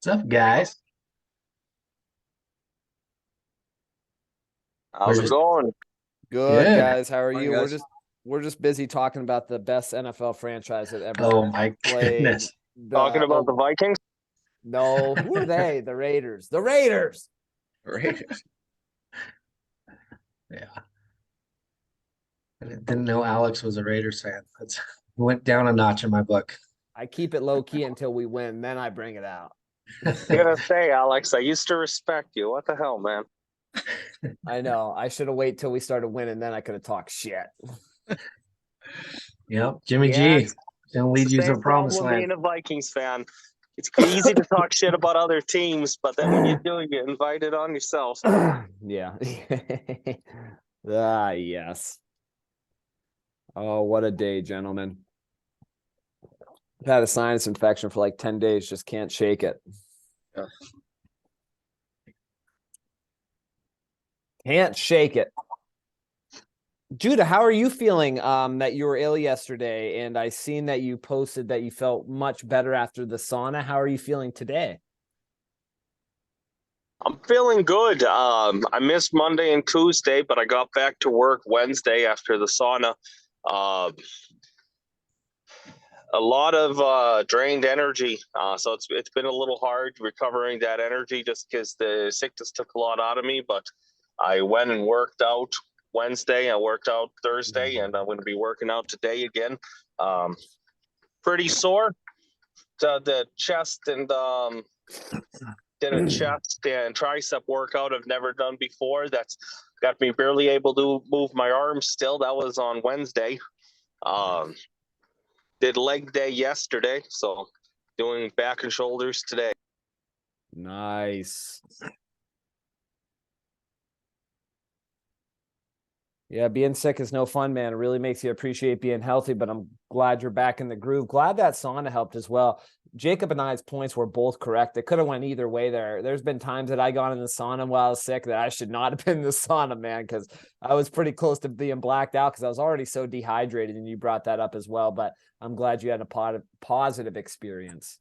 What's up, guys? We're How's it just going? Good, good. guys. How are Morning, you? We're guys. just we're just busy talking about the best NFL franchise that Oh ever my played. goodness. Talking The about the Vikings? no, who are they? The Raiders. The Raiders. Raiders. Yeah. I didn't know Alex was a Raiders fan. That's went down a notch in my book. I keep it low key until we win, then I bring it out. I gotta say, Alex, I used to respect you. What the hell, man? I know. I should have waited till we started winning, then I could have talked shit. Yep. Jimmy Yeah, G gonna it's lead the you to the same promised problem land. being a Vikings fan. It's easy to talk shit about other teams, but then when you do, you get invited on yourself. Yeah. Ah, yes. Oh, what a day, gentlemen. I've had a sinus infection for like 10 days, just can't shake it. Yeah. Can't shake it. Judah, how are you feeling that you were ill yesterday? And I seen that you posted that you felt much better after the sauna. How are you feeling today? I'm feeling good. I missed Monday and Tuesday, but I got back to work Wednesday after the sauna. Uh, a lot of drained energy. So it's been a little hard recovering that energy just because the sickness took a lot out of me. But I went and worked out Wednesday. I worked out Thursday, and I'm going to be working out today again. Um, Pretty sore. The chest and did a chest and tricep workout I've never done before. That's got me barely able to move my arms still. That was on Wednesday. Um, did leg day yesterday, so doing back and shoulders today. Nice. Yeah, being sick is no fun, man. It really makes you appreciate being healthy, but I'm glad you're back in the groove. Glad that sauna helped as well. Jacob and I's points were both correct. It could have went either way there. There's been times that I got in the sauna while I was sick that I should not have been in the sauna, man, because I was pretty close to being blacked out because I was already so dehydrated, and you brought that up as well. But I'm glad you had a positive experience.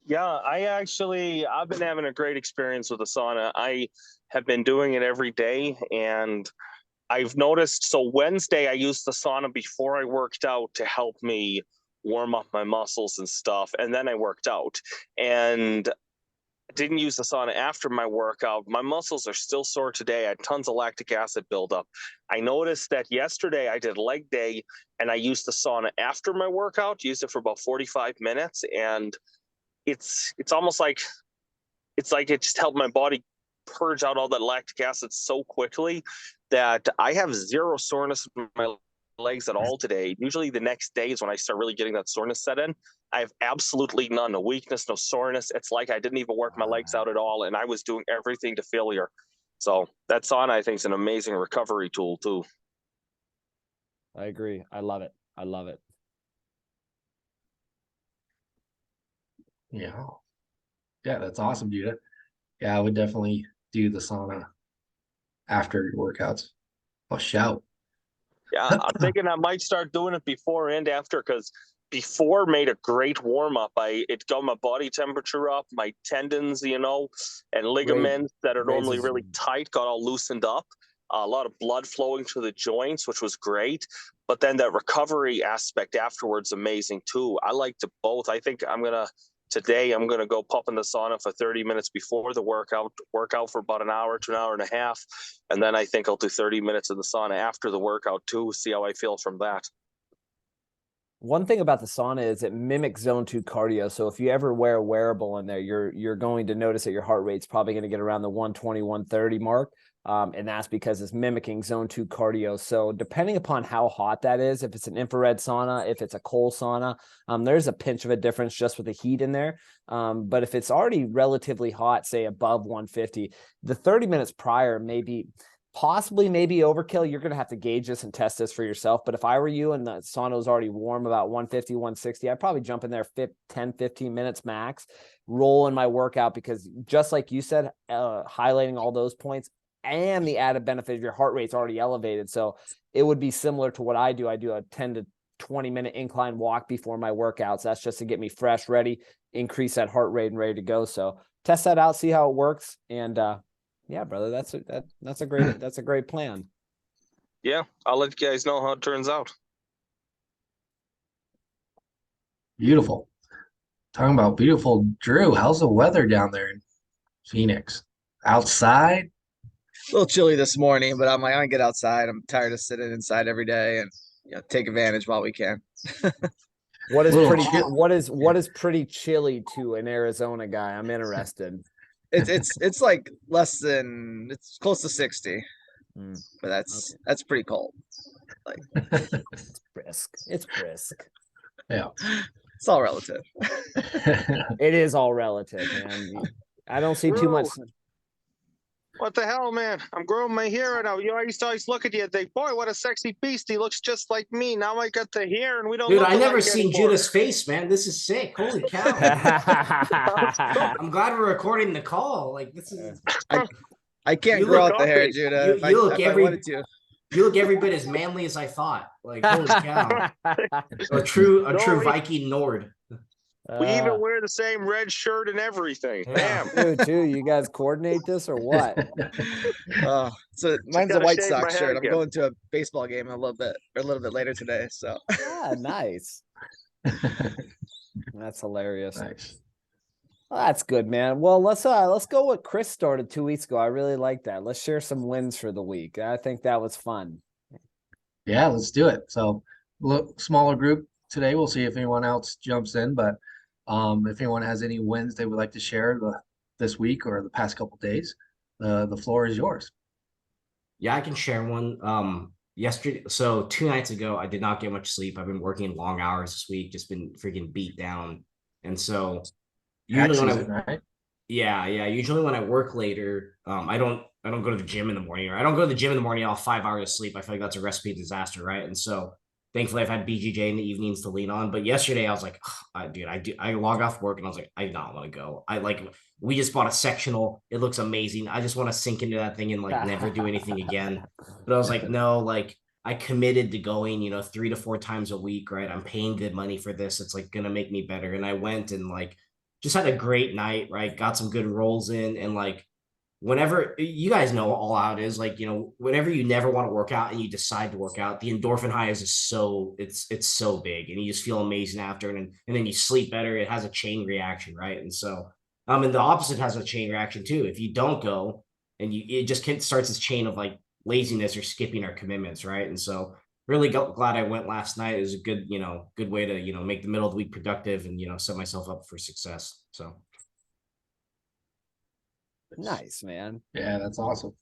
Yeah, I've been having a great experience with the sauna. I have been doing it every day, and I've noticed. So Wednesday, I used the sauna before I worked out to help me warm up my muscles and stuff, and then I worked out. And didn't use the sauna after my workout. My muscles are still sore today. I had tons of lactic acid buildup. I noticed that yesterday I did leg day and I used the sauna after my workout, used it for about 45 minutes. And it's almost like it just helped my body purge out all that lactic acid so quickly that I have zero soreness in my legs at all today. Usually the next day is when I start really getting that soreness set in. I have absolutely none, no weakness, no soreness. It's like I didn't even work my legs out at all, and I was doing everything to failure. So that sauna, I think, is an amazing recovery tool too. I agree. I love it. I love it. Yeah. Yeah, that's awesome, Judah. Yeah, I would definitely do the sauna after your workouts. Oh, shout. Yeah, I'm thinking I might start doing it before and after because before made a great warm up. It got my body temperature up, my tendons, and ligaments that are normally Raises really tight got all loosened up. A lot of blood flowing to the joints, which was great. But then that recovery aspect afterwards, amazing too. I liked it both. I think today I'm gonna go pop in the sauna for 30 minutes before the workout for about an hour to an hour and a half, and then I think I'll do 30 minutes in the sauna after the workout too. See how I feel from that. One thing about the sauna is it mimics zone 2 cardio. So if you ever wear a wearable in there, you're going to notice that your heart rate's probably going to get around the 120, 130 mark. And that's because it's mimicking zone 2 cardio. So depending upon how hot that is, if it's an infrared sauna, if it's a cold sauna, there's a pinch of a difference just with the heat in there. But if it's already relatively hot, say above 150, the 30 minutes prior maybe maybe overkill. You're going to have to gauge this and test this for yourself. But if I were you and the sauna was already warm about 150, 160, I'd probably jump in there 10, 15 minutes max, roll in my workout, because just like you said, highlighting all those points and the added benefit of your heart rate's already elevated. So it would be similar to what I do. I do a 10 to 20-minute incline walk before my workouts. That's just to get me fresh, ready. increase that heart rate and ready to go. So test that out, see how it works. And yeah, brother, that's a great plan. Yeah, I'll let you guys know how it turns out. Beautiful. Talking about beautiful, Drew, how's the weather down there in Phoenix? Outside? A little chilly this morning, but I'm like, I'm gonna get outside. I'm tired of sitting inside every day and take advantage while we can. What is Little pretty chill. what is pretty chilly to an Arizona guy? I'm interested. It's like it's close to 60, Mm, but that's pretty cold. it's brisk. It's brisk. Yeah. It's all relative. It is all relative, man. I don't see too much. What the hell, man? I'm growing my hair right now. You know, I used to always look at you and think, boy, what a sexy beast. He looks just like me. Now I got the hair and we don't Dude, look I never alike seen anymore. Judah's face, man. This is sick. Holy cow. I'm glad we're recording the call. Like, this is. I can't You grow look out the hair, ugly. Judah. You look if I wanted to. You look every bit as manly as I thought. Like, holy cow. A true No, Viking Nord. We even wear the same red shirt and everything. Yeah. Damn. too. You guys coordinate this or what? So mine's a gotta White shave my Sox head shirt. I'm again. going to a baseball game in a little bit later today. So Ah, nice. That's hilarious. Nice. Well, that's good, man. Well, let's go what Chris started 2 weeks ago. I really like that. Let's share some wins for the week. I think that was fun. Yeah, let's do it. So, look, smaller group today. We'll see if anyone else jumps in, but if anyone has any wins they would like to share this week or the past couple days, the floor is yours. Yeah, I can share one. Yesterday, so 2 nights ago, I did not get much sleep. I've been working long hours this week, just been freaking beat down. And so Tax usually when season, right? Yeah. Usually when I work later, I don't go to the gym in the morning, or I don't go to the gym in the morning. I'll have 5 hours of sleep. I feel like that's a recipe of disaster, right? And so thankfully I've had BJJ in the evenings to lean on. But yesterday I was like, I log off work and I was like, I do not want to go. We just bought a sectional. It looks amazing. I just want to sink into that thing and like never do anything again. But I was like, no, like I committed to going, 3 to 4 times a week, right? I'm paying good money for this. It's like gonna make me better. And I went and like just had a great night, right? Got some good rolls in, and like whenever you guys know all out is like, whenever you never want to work out and you decide to work out, the endorphin high is just it's so big, and you just feel amazing after, and then you sleep better. It has a chain reaction, right? And so and the opposite has a chain reaction too. If you don't go and it just starts this chain of like laziness or skipping our commitments, right? And so really glad I went last night. It was a good, good way to, make the middle of the week productive and, set myself up for success. So. Nice, man. Yeah, that's awesome.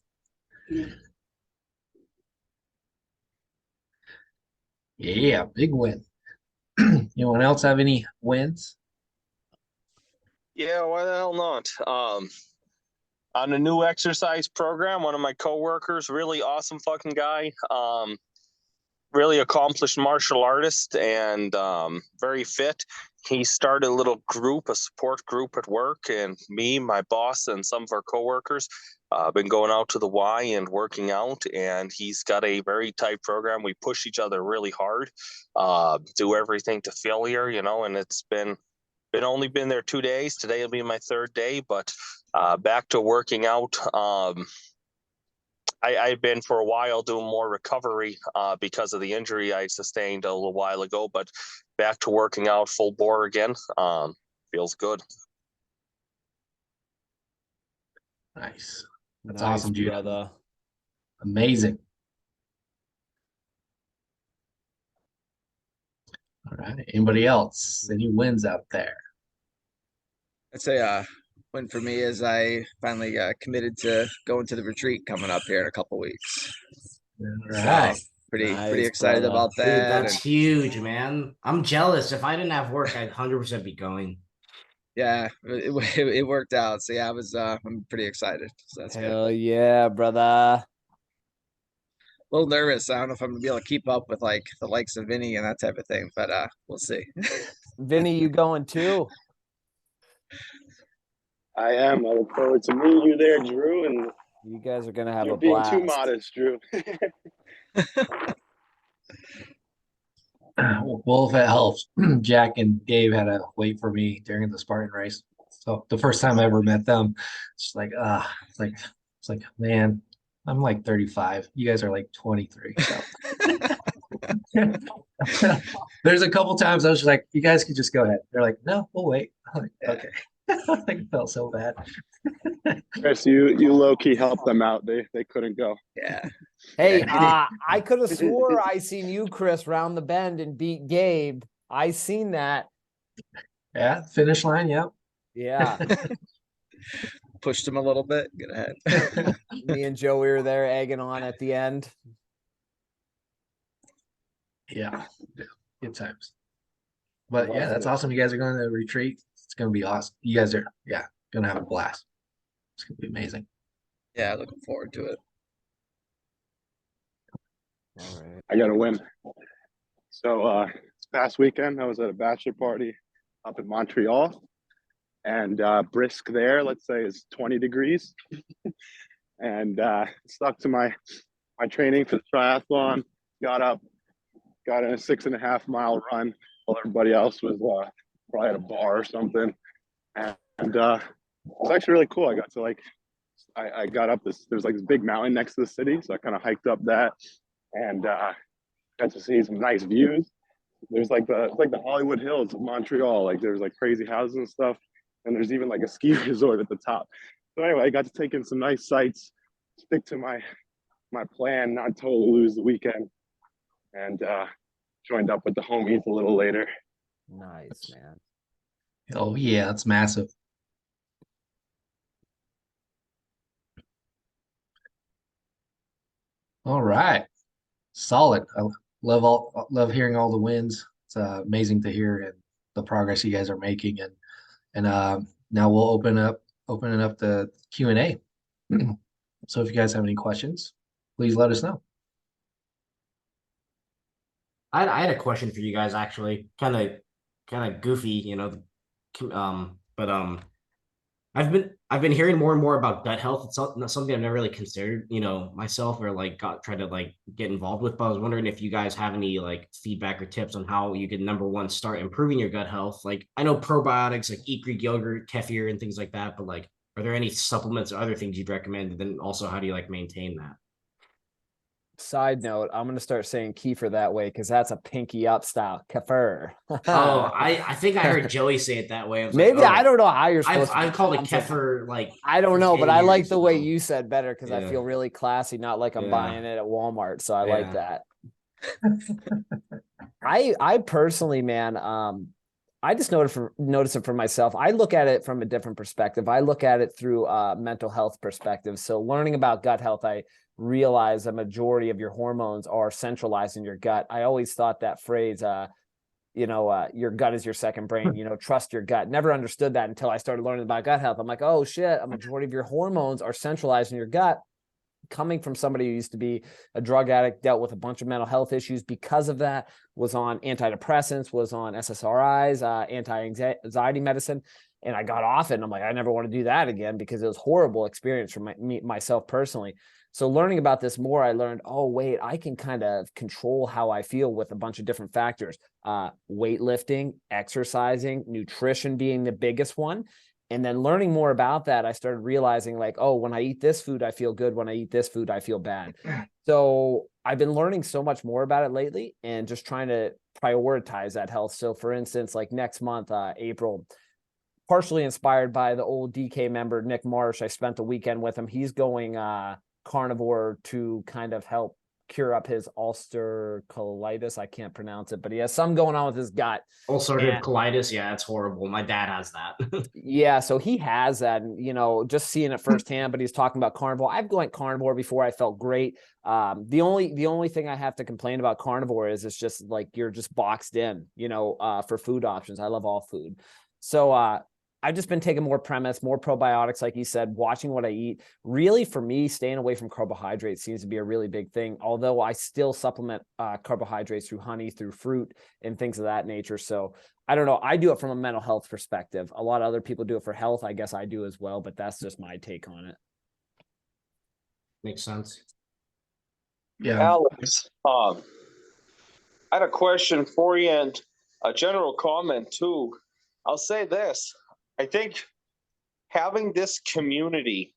Yeah, big win. Anyone else have any wins? Yeah, why the hell not? On a new exercise program, one of my coworkers, really awesome fucking guy, really accomplished martial artist and very fit. He started a little group, a support group at work, and me, my boss, and some of our coworkers been going out to the Y and working out, and he's got a very tight program. We push each other really hard, do everything to failure, and it's been only been there 2 days. Today will be my 3rd day, but back to working out. I've been for a while doing more recovery because of the injury I sustained a little while ago, but back to working out full bore again. Feels good. Nice. That's Nice, awesome, Judah. brother. Amazing. All right. Anybody else? Any wins out there? I'd say win for me is I finally committed to going to the retreat coming up here in a couple weeks. All So, right. pretty Nice, excited brother. about Dude, that. that's And huge, man. I'm jealous. If I didn't have work, I'd 100% be going. yeah, it worked out. So yeah, I'm pretty excited. So that's good. Hell yeah, brother. A little nervous. I don't know if I'm gonna be able to keep up with like the likes of Vinny and that type of thing, but we'll see. Vinny, you going too? I am. I look forward to meeting you there, Drew, and You guys are gonna have you're a being blast. too modest, Drew. Well, if it helps, Jack and Gabe had to wait for me during the Spartan race. So the first time I ever met them, it's like, it's like, man, I'm like 35. You guys are like 23. So there's a couple times I was just like, you guys can just go ahead. They're like, no, we'll wait. I'm like, Yeah. okay. I felt so bad. Chris, you low key helped them out. They couldn't go. Yeah. Hey, Yeah. I could have swore I seen you, Chris, round the bend and beat Gabe. I seen that. Yeah, finish line. Yep. Yeah. Pushed him a little bit. Get ahead. Me and Joey were there egging on at the end. Yeah. Good times. But yeah, Loved that's it. awesome. You guys are going to retreat. It's going to be awesome. You guys are, yeah, going to have a blast. It's going to be amazing. Yeah, looking forward to it. All right. I got to win. So this past weekend, I was at a bachelor party up in Montreal, and brisk there, let's say, is 20 degrees. And stuck to my training for the triathlon. Got up, got in a 6.5 mile run while everybody else was probably at a bar or something. And it was actually really cool. I got to I got up there's like this big mountain next to the city, so I kind of hiked up that and got to see some nice views. There's like the Hollywood Hills of Montreal. Like there's like crazy houses and stuff, and there's even like a ski resort at the top. So anyway, I got to take in some nice sights, stick to my plan, not totally lose the weekend, and joined up with the homies a little later. Nice, man. Oh, yeah, that's massive. All right. Solid. I love hearing all the wins. It's amazing to hear and the progress you guys are making. And now we'll open it up the Q&A. So if you guys have any questions, please let us know. I had a question for you guys actually, kind of goofy, but I've been hearing more and more about gut health. It's not something I've never really considered, myself or like tried to like get involved with. But I was wondering if you guys have any like feedback or tips on how you can number one start improving your gut health. Like I know probiotics like Eat Greek yogurt, kefir, and things like that, but like are there any supplements or other things you'd recommend? And then also how do you like maintain that? Side note, I'm gonna start saying kefir that way because that's a pinky up style. Kefir. Oh, I think I heard Joey say it that way. I was Maybe like, I don't know how you're supposed I've to called it pronounce it. kefir like I don't know, for but 10 I like years, the way so- you said better because I Yeah. feel really classy, not like I'm Yeah. buying it at Walmart. So I like Yeah. that. I personally, man, I just notice it for myself. I look at it from a different perspective. I look at it through a mental health perspective. So learning about gut health, I realize a majority of your hormones are centralized in your gut. I always thought that phrase, your gut is your second brain, trust your gut. Never understood that until I started learning about gut health. I'm like, oh shit, a majority of your hormones are centralized in your gut. Coming from somebody who used to be a drug addict, dealt with a bunch of mental health issues because of that, was on antidepressants, was on SSRIs, anti-anxiety medicine. And I got off it and I'm like, I never want to do that again because it was a horrible experience for myself personally. So learning about this more, I learned, oh, wait, I can kind of control how I feel with a bunch of different factors. Weightlifting, exercising, nutrition being the biggest one. And then learning more about that, I started realizing like, oh, when I eat this food, I feel good. When I eat this food, I feel bad. So I've been learning so much more about it lately and just trying to prioritize that health. So for instance, like next month, April, partially inspired by the old DK member, Nick Marsh, I spent the weekend with him. He's going carnivore to kind of help cure up his ulcer colitis. I can't pronounce it, but he has some going on with his gut. Ulcerative colitis. Yeah, it's horrible. My dad has that. Yeah, so he has that, and just seeing it firsthand. But he's talking about carnivore. I've gone carnivore before. I felt great. The only thing I have to complain about carnivore is it's just like you're just boxed in, for food options. I love all food, so I've just been taking more premise, more probiotics, like you said, watching what I eat. Really, for me, staying away from carbohydrates seems to be a really big thing, although I still supplement carbohydrates through honey, through fruit, and things of that nature. So I don't know. I do it from a mental health perspective. A lot of other people do it for health. I guess I do as well, but that's just my take on it. Makes sense. Yeah. Alex, I had a question for you and a general comment too. I'll say this. I think having this community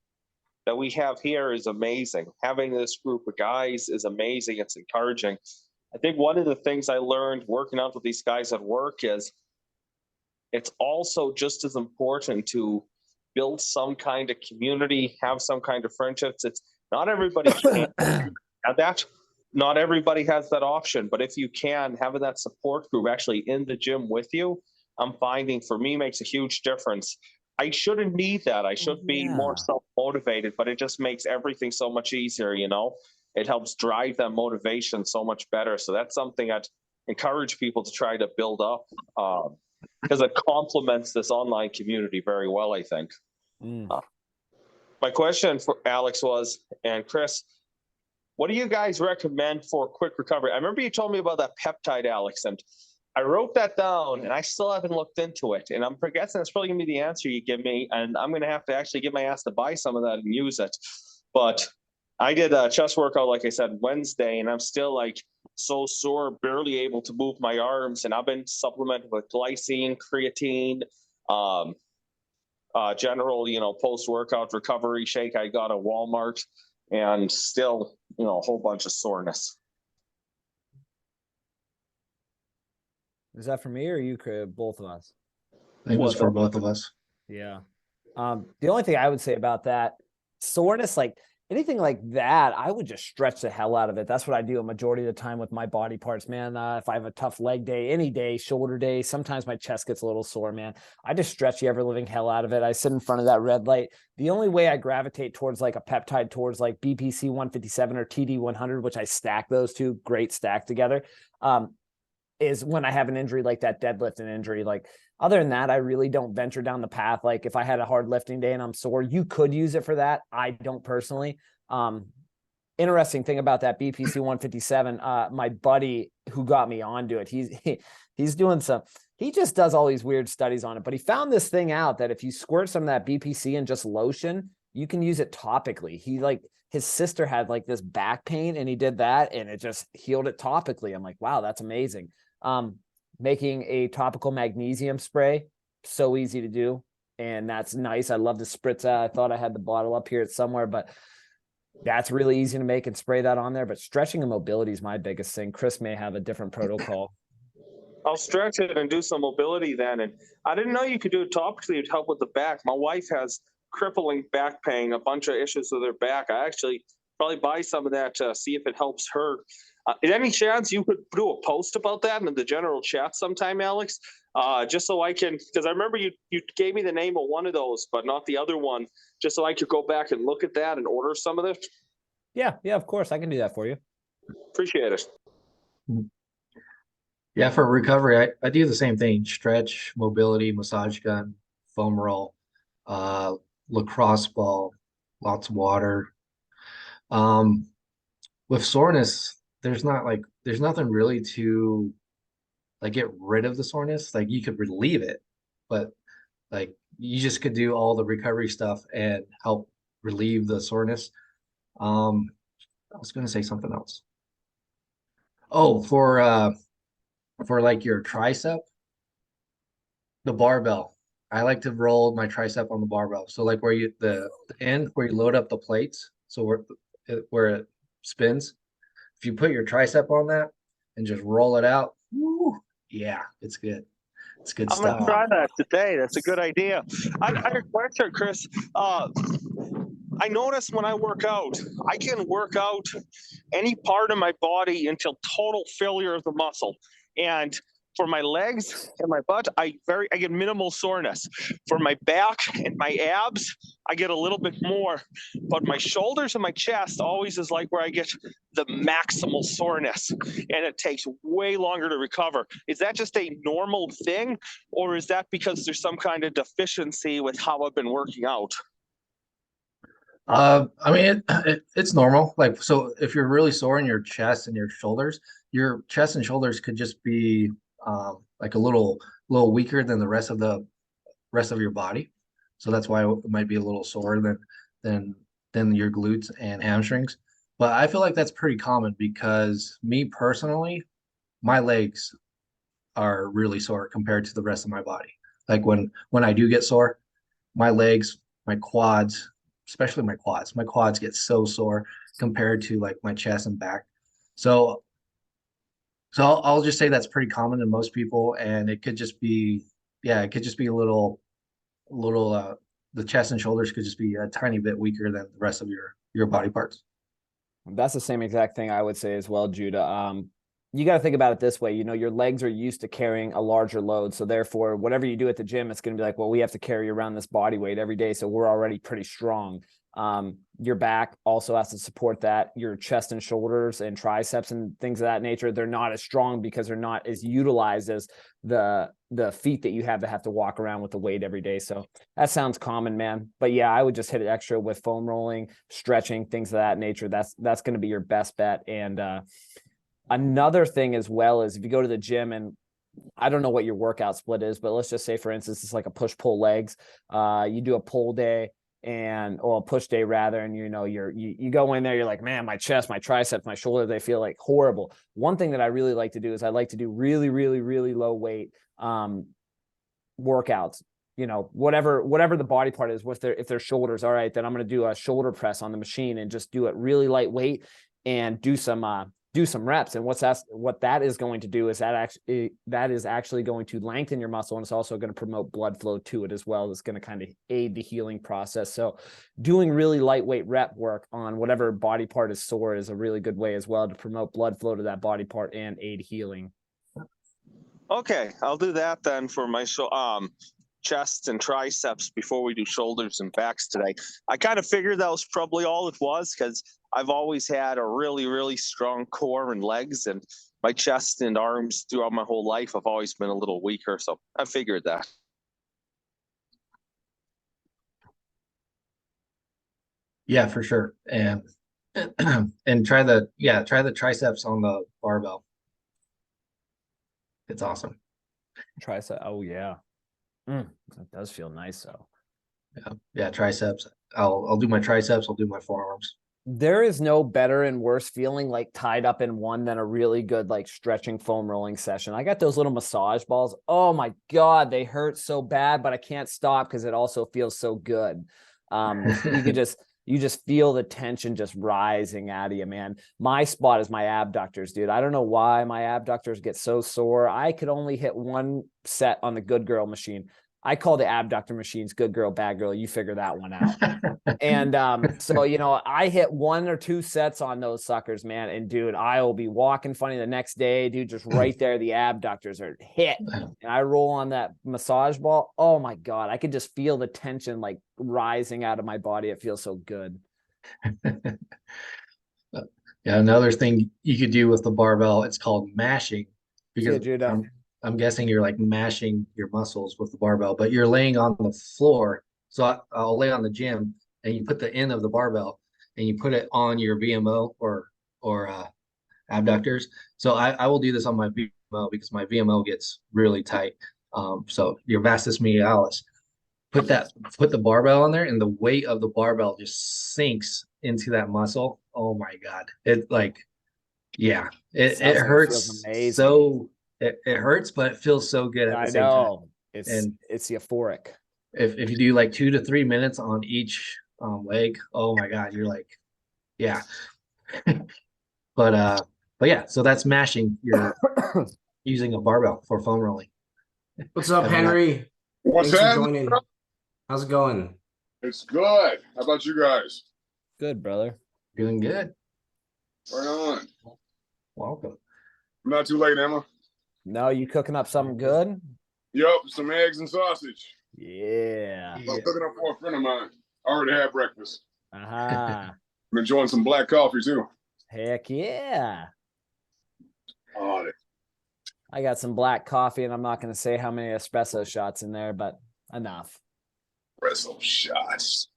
that we have here is amazing. Having this group of guys is amazing. It's encouraging. I think one of the things I learned working out with these guys at work is it's also just as important to build some kind of community, have some kind of friendships. It's not everybody can have that. Not everybody has that option, but if you can, having that support group actually in the gym with you, I'm finding for me makes a huge difference. I shouldn't need that. I should be more Yeah. self-motivated, but it just makes everything so much easier, you know? It helps drive that motivation so much better. So that's something I'd encourage people to try to build up because it complements this online community very well, I think. Mm. My question for Alex was, and Chris, what do you guys recommend for quick recovery? I remember you told me about that peptide, Alex, and I wrote that down and I still haven't looked into it. And I'm guessing that's probably gonna be the answer you give me. And I'm gonna have to actually get my ass to buy some of that and use it. But I did a chest workout, like I said, Wednesday, and I'm still like so sore, barely able to move my arms. And I've been supplementing with glycine, creatine, general, post-workout recovery shake I got at Walmart, and still, a whole bunch of soreness. Is that for me or you, both of us? I think it was for both of us. Yeah. The only thing I would say about that soreness, like anything like that, I would just stretch the hell out of it. That's what I do a majority of the time with my body parts, man. If I have a tough leg day, any day, shoulder day, sometimes my chest gets a little sore, man. I just stretch the ever living hell out of it. I sit in front of that red light. The only way I gravitate towards like a peptide, towards like BPC 157 or TD 100, which I stack those two, great stack together, is when I have an injury like that deadlifting injury. Like other than that, I really don't venture down the path. Like if I had a hard lifting day and I'm sore, you could use it for that. I don't personally. Interesting thing about that BPC 157, my buddy who got me onto it, he's doing he just does all these weird studies on it, but he found this thing out that if you squirt some of that BPC and just lotion, you can use it topically. His sister had like this back pain and he did that and it just healed it topically. I'm like, wow, that's amazing. Making a topical magnesium spray, so easy to do. And that's nice. I love to spritz out. I thought I had the bottle up here somewhere, but that's really easy to make and spray that on there. But stretching and mobility is my biggest thing. Chris may have a different protocol. I'll stretch it and do some mobility then. And I didn't know you could do it topically to help with the back. My wife has crippling back pain, a bunch of issues with her back. I actually probably buy some of that to see if it helps her. Is any chance you could do a post about that in the general chat sometime, Alex? Just so I can, because I remember you gave me the name of one of those, but not the other one, just so I could go back and look at that and order some of it. Yeah, of course. I can do that for you. Appreciate it. Yeah, for recovery, I do the same thing: stretch, mobility, massage gun, foam roll, lacrosse ball, lots of water. With soreness, there's nothing really to like get rid of the soreness. Like you could relieve it, but like you just could do all the recovery stuff and help relieve the soreness. I was gonna say something else. Oh, for like your tricep, the barbell. I like to roll my tricep on the barbell. So like where the end where you load up the plates, so where it spins. If you put your tricep on that and just roll it out, woo, yeah, it's good. It's good I'm stuff. gonna try that today. That's a good idea. I had a question, Chris. I notice when I work out, I can work out any part of my body until total failure of the muscle. And for my legs and my butt, I get minimal soreness. For my back and my abs, I get a little bit more. But my shoulders and my chest always is like where I get the maximal soreness, and it takes way longer to recover. Is that just a normal thing, or is that because there's some kind of deficiency with how I've been working out? I mean, it's normal. Like, so if you're really sore in your chest and your chest and shoulders could just be like a little weaker than the rest of your body. So that's why it might be a little sore than your glutes and hamstrings. But I feel like that's pretty common because me personally, my legs are really sore compared to the rest of my body. Like when I do get sore, my legs, my quads, especially my quads get so sore compared to like my chest and back. So I'll just say that's pretty common in most people, and it could just be, yeah, it could just be a little the chest and shoulders could just be a tiny bit weaker than the rest of your body parts. That's the same exact thing I would say as well, Judah. You got to think about it this way. You know, your legs are used to carrying a larger load. So therefore, whatever you do at the gym, it's going to be like, well, we have to carry around this body weight every day. So we're already pretty strong. Your back also has to support that. Your chest and shoulders and triceps and things of that nature, they're not as strong because they're not as utilized as the feet that you have to walk around with the weight every day. So that sounds common, man. But yeah, I would just hit it extra with foam rolling, stretching, things of that nature. That's going to be your best bet. And another thing as well is if you go to the gym, and I don't know what your workout split is, but let's just say, for instance, it's like a push-pull legs. You do a pull day or a push day rather, and you know, you go in there, you're like, man, my chest, my triceps, my shoulders, they feel like horrible. One thing that I really like to do is I like to do really, really, really low weight workouts. You know, whatever the body part is, if their shoulders, all right, then I'm going to do a shoulder press on the machine and just do it really lightweight and do some reps. And what that is going to do is that is actually going to lengthen your muscle, and it's also going to promote blood flow to it as well. It's going to kind of aid the healing process. So doing really lightweight rep work on whatever body part is sore is a really good way as well to promote blood flow to that body part and aid healing. Okay, I'll do that then for my chest and triceps before we do shoulders and backs today. I kind of figured that was probably all it was because I've always had a really, really strong core and legs, and my chest and arms throughout my whole life have always been a little weaker. So I figured that. Yeah, for sure. And and try the triceps on the barbell. It's awesome. Tricep. Oh yeah. That does feel nice though. Yeah, triceps. I'll do my triceps, I'll do my forearms. There is no better and worse feeling like tied up in one than a really good like stretching foam rolling session. I got those little massage balls. Oh my God, they hurt so bad, but I can't stop because it also feels so good. You just feel the tension just rising out of you, man. My spot is my abductors, dude. I don't know why my abductors get so sore. I could only hit one set on the Good Girl machine. I call the abductor machines good girl, bad girl. You figure that one out. And so, you know, I hit 1 or 2 sets on those suckers, man. And dude, I will be walking funny the next day, dude, just right there. The abductors are hit. And I roll on that massage ball. Oh my God. I could just feel the tension like rising out of my body. It feels so good. Yeah, another thing you could do with the barbell, it's called mashing, because I'm guessing you're like mashing your muscles with the barbell, but you're laying on the floor. So I'll lay on the gym, and you put the end of the barbell and you put it on your VMO or abductors. So I will do this on my VMO because my VMO gets really tight. So your vastus medialis, put the barbell on there, and the weight of the barbell just sinks into that muscle. Oh my God. It like, yeah, it hurts. So it hurts, but it feels so good at the same time. It's euphoric. If you do like 2 to 3 minutes on each leg, oh my God, you're like, yeah. But yeah, so that's mashing. You're using a barbell for foam rolling. What's up, Henry? What's Thanks for that? joining. How's it going? It's good. How about you guys? Good, brother. Doing good. Right on. Welcome. Not too late, Emma. No, you cooking up something good? Yup, some eggs and sausage. Yeah. I'm cooking up for a friend of mine. I already had breakfast. Aha. I'm enjoying some black coffee too. Heck yeah. Oh, I got some black coffee, and I'm not going to say how many espresso shots in there, but enough. espresso shots.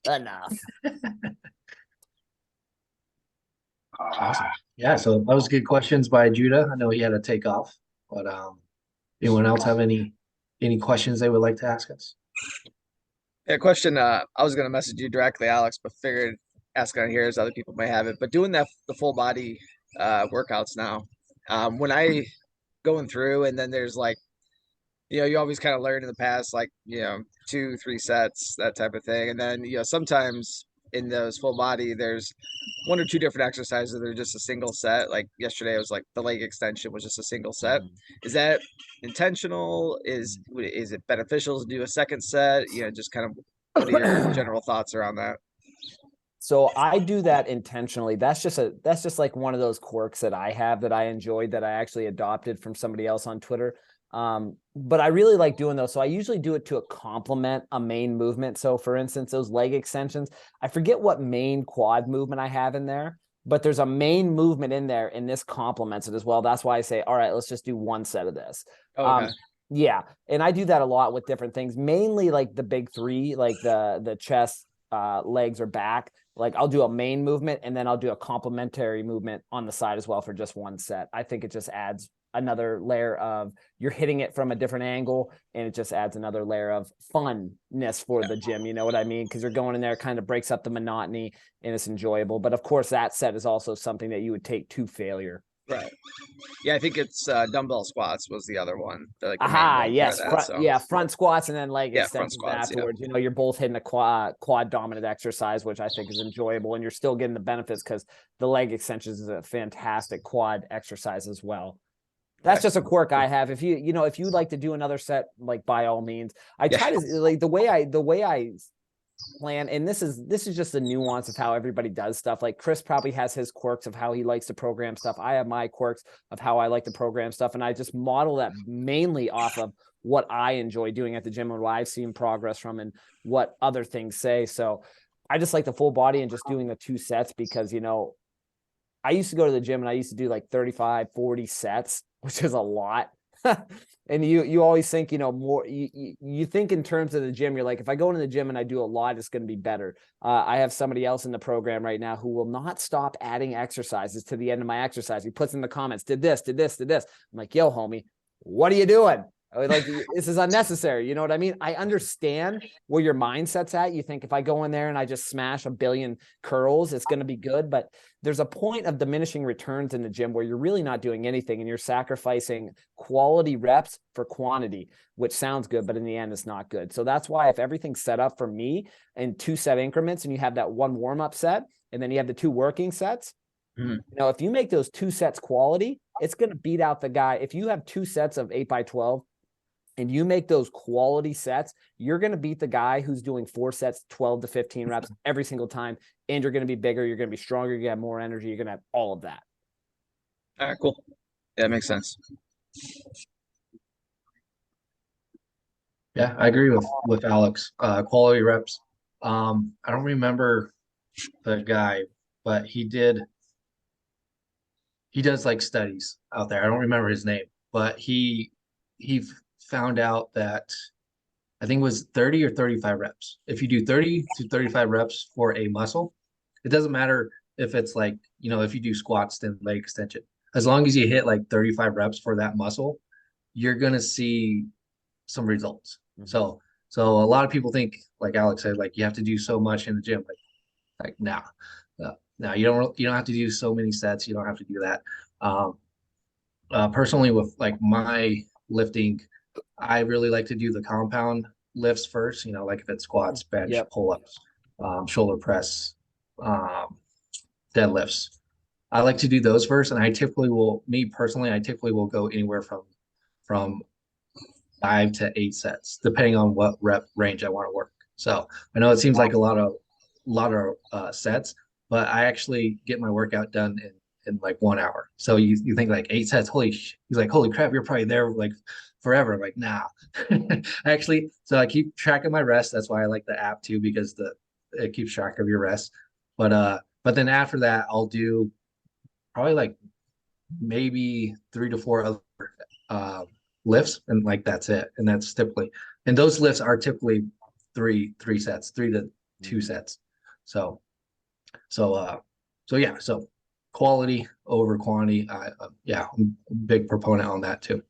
Enough. Awesome. Yeah, so that was good questions by Judah. I know he had to take off, but anyone else have any questions they would like to ask us? Yeah, question. I was gonna message you directly, Alex, but figured ask on here as other people may have it. But doing the full body workouts now, When I going through, and then there's like, you always kind of learn in the past, like, 2, 3 sets, that type of thing. And then, sometimes in those full body, there's 1 or 2 different exercises that are just a single set. Like yesterday, it was like the leg extension was just a single set. Is that intentional? Is it beneficial to do a second set? Just kind of what are your general thoughts around that? So I do that intentionally. That's just like one of those quirks that I have that I enjoyed, that I actually adopted from somebody else on Twitter. But I really like doing those. So I usually do it to complement a main movement. So for instance, those leg extensions, I forget what main quad movement I have in there, but there's a main movement in there, and this complements it as well. That's why I say, all right, let's just do 1 set of this. Okay. Yeah. And I do that a lot with different things, mainly like the big 3, like the chest, legs or back. Like I'll do a main movement, and then I'll do a complementary movement on the side as well for just 1 set. I think it just adds another layer of, you're hitting it from a different angle, and it just adds another layer of funness for the gym. You know what I mean? Because you're going in there, kind of breaks up the monotony, and it's enjoyable. But of course, that set is also something that you would take to failure. Right. Yeah, I think it's dumbbell squats was the other one. Like the main Aha, one for yes. that, Front squats and then leg Yeah, front extensions squats, yeah. afterwards. You're both hitting a quad dominant exercise, which I think is enjoyable, and you're still getting the benefits because the leg extensions is a fantastic quad exercise as well. That's just a quirk I have. If if you'd like to do another set, like by all means. I try to, like, the way I plan, and this is just the nuance of how everybody does stuff. Like Chris probably has his quirks of how he likes to program stuff. I have my quirks of how I like to program stuff, and I just model that mainly off of what I enjoy doing at the gym and what I've seen progress from and what other things say. So I just like the full body and just doing the 2 sets because, I used to go to the gym and I used to do like 35, 40 sets, which is a lot. And you always think, more, you think in terms of the gym, you're like, if I go into the gym and I do a lot, it's going to be better. I have somebody else in the program right now who will not stop adding exercises to the end of my exercise. He puts in the comments, did this. I'm like, yo, homie, what are you doing? Like, this is unnecessary. You know what I mean? I understand where your mindset's at. You think if I go in there and I just smash 1 billion curls, it's going to be good. But there's a point of diminishing returns in the gym where you're really not doing anything and you're sacrificing quality reps for quantity, which sounds good, but in the end, it's not good. So that's why if everything's set up for me in 2 set increments and you have that 1 warm-up set and then you have the 2 working sets, if you make those 2 sets quality, it's going to beat out the guy. If you have 2 sets of 8x12, and you make those quality sets, you're going to beat the guy who's doing 4 sets, 12 to 15 reps every single time. And you're going to be bigger. You're going to be stronger. You're going to have more energy. You're going to have all of that. All right, cool. Yeah, that makes sense. Yeah, I agree with Alex. Quality reps. I don't remember the guy, but he does like studies out there. I don't remember his name, but he found out that I think it was 30 or 35 reps. If you do 30 to 35 reps for a muscle, it doesn't matter if it's like, if you do squats, then leg extension. As long as you hit like 35 reps for that muscle, you're going to see some results. So a lot of people think, like Alex said, like you have to do so much in the gym. Like no, you don't have to do so many sets. You don't have to do that. Personally, with like my lifting, I really like to do the compound lifts first, like if it's squats, bench, pull-ups, shoulder press, deadlifts. I like to do those first, and I typically will go anywhere from 5 to 8 sets, depending on what rep range I want to work. So I know it seems like a lot of sets, but I actually get my workout done in like 1 hour. So you think like 8 sets, he's like, holy crap, you're probably there like forever. I'm like, nah. Actually, so I keep track of my rest. That's why I like the app too, because it keeps track of your rest. But then after that, I'll do probably like maybe 3 to 4 other lifts, and like that's it. And that's typically, and those lifts are typically three sets, 3 to 2 sets. So yeah, so quality over quantity. I'm a big proponent on that too.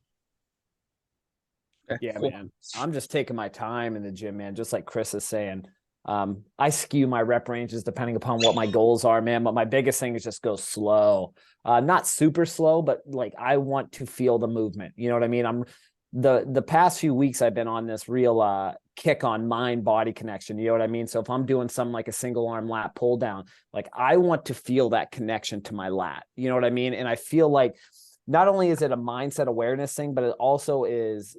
Yeah, cool. Man. I'm just taking my time in the gym, man. Just like Chris is saying, I skew my rep ranges depending upon what my goals are, man. But my biggest thing is just go slow. Not super slow, but like I want to feel the movement. You know what I mean? I'm the past few weeks I've been on this real kick on mind body connection. You know what I mean? So if I'm doing something like a single arm lat pull down, like I want to feel that connection to my lat. You know what I mean? And I feel like not only is it a mindset awareness thing, but it also is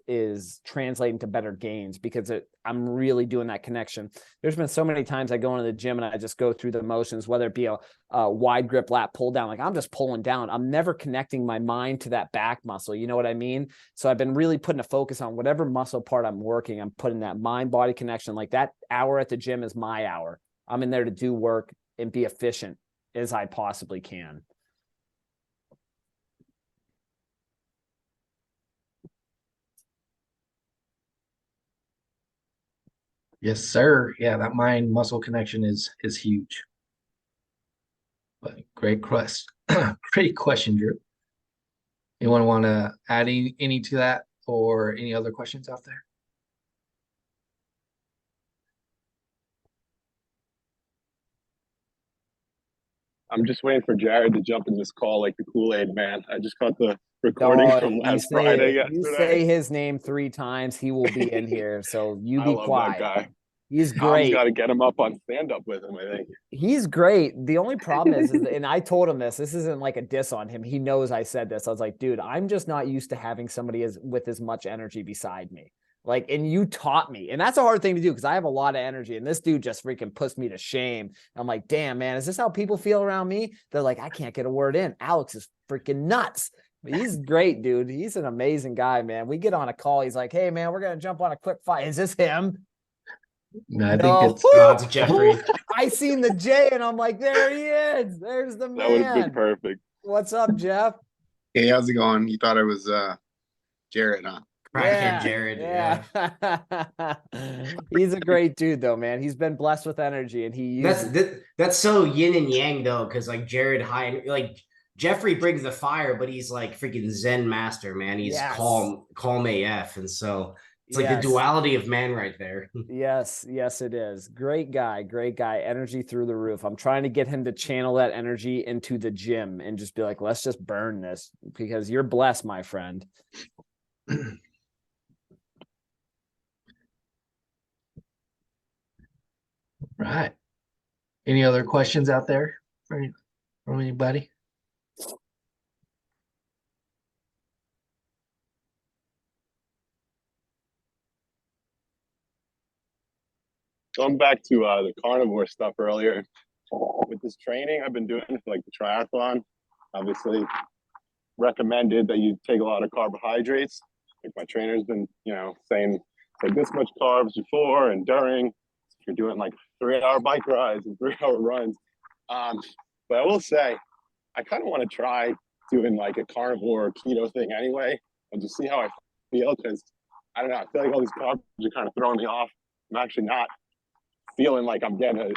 translating to better gains because I'm really doing that connection. There's been so many times I go into the gym and I just go through the motions, whether it be a wide grip lat pull down, like I'm just pulling down. I'm never connecting my mind to that back muscle. You know what I mean? So I've been really putting a focus on whatever muscle part I'm working. I'm putting that mind body connection. Like that hour at the gym is my hour. I'm in there to do work and be efficient as I possibly can. Yes, sir. Yeah, that mind muscle connection is huge. But great quest. Great question, Drew. Anyone want to add any to that or any other questions out there? I'm just waiting for Jared to jump in this call like the Kool-Aid man. I just caught the recording from last Friday You say yesterday. his name 3 times, he will be in here. So you I be love quiet. that guy. He's Tom's great. got to get him up on stand-up with him, I think. He's great. The only problem is and I told him this isn't like a diss on him. He knows I said this. I was like, dude, I'm just not used to having somebody with as much energy beside me. Like, and you taught me, and that's a hard thing to do because I have a lot of energy, and this dude just freaking puts me to shame. I'm like, damn, man, is this how people feel around me? They're like, I can't get a word in. Alex is freaking nuts. But he's great, dude. He's an amazing guy, man. We get on a call. He's like, hey, man, we're going to jump on a quick fight. Is this him? No, I No. think it's It's Jeffrey. I seen the J, and I'm like, there he is. There's the That would have been man. perfect. What's up, Jeff? Hey, how's it going? You thought I was Jared, huh? Crackhead Jared. Yeah. He's a great dude, though, man. He's been blessed with energy, and he uses That's so yin and yang though, because like Jared high, like Jeffrey brings the fire, but he's like freaking Zen master, man. He's Yes. calm AF, and so it's like Yes. the duality of man right there. Yes, it is. Great guy, energy through the roof. I'm trying to get him to channel that energy into the gym and just be like, let's just burn this because you're blessed, my friend. right. Any other questions out there from anybody? Going back to the carnivore stuff earlier, with this training I've been doing for like the triathlon, obviously recommended that you take a lot of carbohydrates. Like my trainer's been, saying take this much carbs before and during. If you're doing like 3-hour bike rides and 3-hour runs. But I will say, I kind of want to try doing like a carnivore keto thing anyway, and just see how I feel. Because I don't know, I feel like all these carbs are kind of throwing me off. I'm actually not feeling like I'm getting a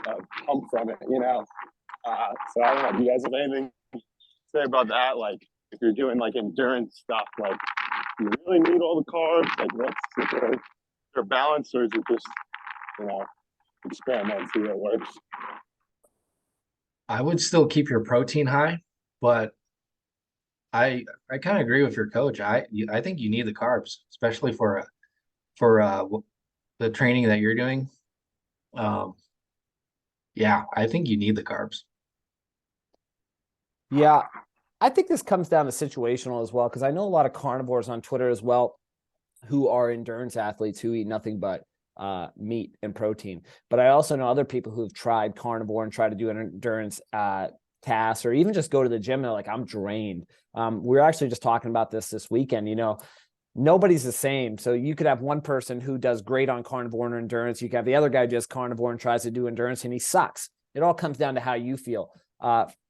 pump from it, So I don't know. Do you guys have anything to say about that? Like, if you're doing like endurance stuff, like, do you really need all the carbs? Like, what's your balance, or is it just, experiment, see what works? I would still keep your protein high, but I kind of agree with your coach. I think you need the carbs, especially for the training that you're doing. Yeah, I think you need the carbs. Yeah, I think this comes down to situational as well, because I know a lot of carnivores on Twitter as well who are endurance athletes who eat nothing but meat and protein. But I also know other people who've tried carnivore and try to do an endurance tasks, or even just go to the gym and they're like, I'm drained. We're actually just talking about this weekend. Nobody's the same. So you could have one person who does great on carnivore and endurance. You could have the other guy who does carnivore and tries to do endurance and he sucks. It all comes down to how you feel.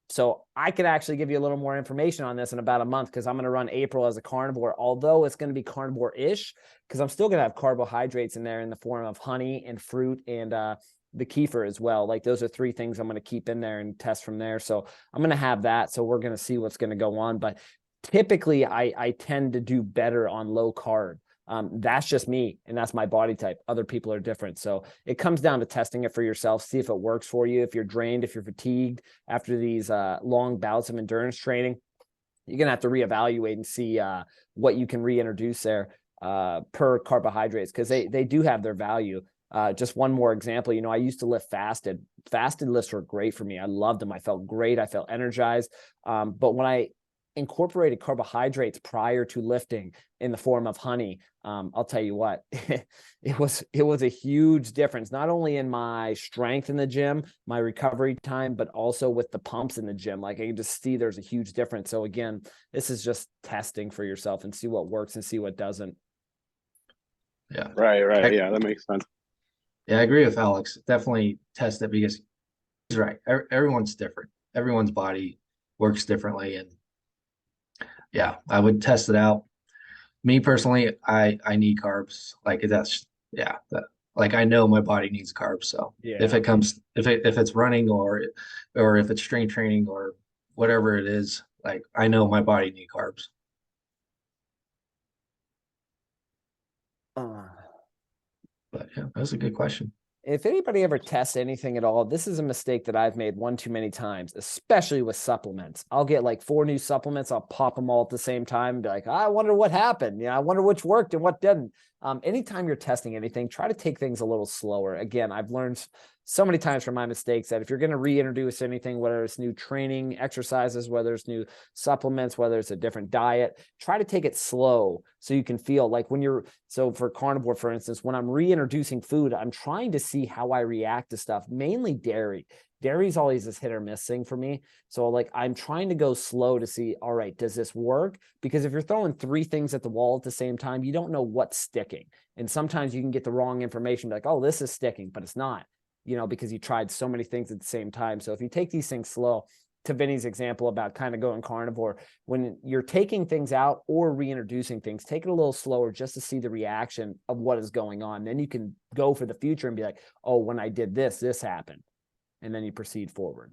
So I could actually give you a little more information on this in about a month, because I'm going to run April as a carnivore, although it's going to be carnivore-ish, because I'm still going to have carbohydrates in there in the form of honey and fruit and the kefir as well. Like, those are 3 things I'm going to keep in there and test from there. So I'm going to have that. So we're going to see what's going to go on. But typically I tend to do better on low carb. That's just me and that's my body type. Other people are different. So it comes down to testing it for yourself, see if it works for you. If you're drained, if you're fatigued after these long bouts of endurance training, you're going to have to reevaluate and see what you can reintroduce there per carbohydrates, because they do have their value. Just one more example, you know, I used to lift fasted. Fasted lifts were great for me. I loved them. I felt great. I felt energized. But when I incorporated carbohydrates prior to lifting in the form of honey, I'll tell you what, it was a huge difference, not only in my strength in the gym, my recovery time, but also with the pumps in the gym. Like I can just see there's a huge difference. So again, this is just testing for yourself and see what works and see what doesn't. Yeah. Right. Yeah, that makes sense. Yeah, I agree with Alex. Definitely test it because he's right. Everyone's different. Everyone's body works differently. And yeah, I would test it out. Me personally, I need carbs. Like like I know my body needs carbs. So if it's running or if it's strength training or whatever it is, like I know my body needs carbs. But yeah, that's a good question. If anybody ever tests anything at all, this is a mistake that I've made one too many times, especially with supplements. I'll get like 4 new supplements. I'll pop them all at the same time and be like, I wonder what happened. I wonder which worked and what didn't. Anytime you're testing anything, try to take things a little slower. Again, I've learned so many times from my mistakes that if you're going to reintroduce anything, whether it's new training exercises, whether it's new supplements, whether it's a different diet, try to take it slow so you can feel like so for carnivore, for instance, when I'm reintroducing food, I'm trying to see how I react to stuff, mainly dairy. Dairy's always this hit or miss thing for me. So like I'm trying to go slow to see, all right, does this work? Because if you're throwing 3 things at the wall at the same time, you don't know what's sticking. And sometimes you can get the wrong information, like, oh, this is sticking, but it's not, because you tried so many things at the same time. So if you take these things slow, to Vinny's example about kind of going carnivore, when you're taking things out or reintroducing things, take it a little slower just to see the reaction of what is going on. Then you can go for the future and be like, oh, when I did this, this happened. And then you proceed forward.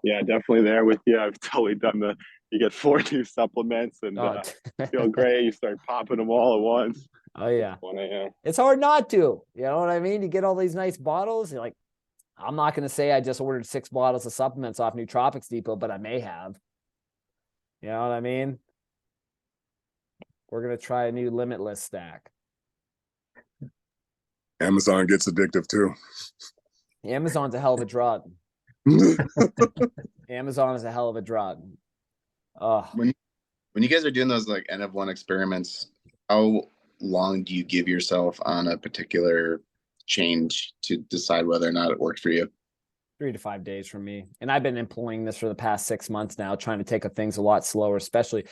Yeah, definitely there with you. I've totally done you get 4 new supplements and feel great. You start popping them all at once. Oh yeah. 1 a.m. It's hard not to, you know what I mean? You get all these nice bottles. You're like, I'm not going to say I just ordered 6 bottles of supplements off Nootropics Depot, but I may have. You know what I mean? We're going to try a new Limitless stack. Amazon gets addictive too. Amazon's a hell of a drug. Amazon is a hell of a drug. When you guys are doing those like N of 1 experiments, how long do you give yourself on a particular change to decide whether or not it works for you? 3 to 5 days for me. And I've been employing this for the past 6 months now, trying to take things a lot slower, especially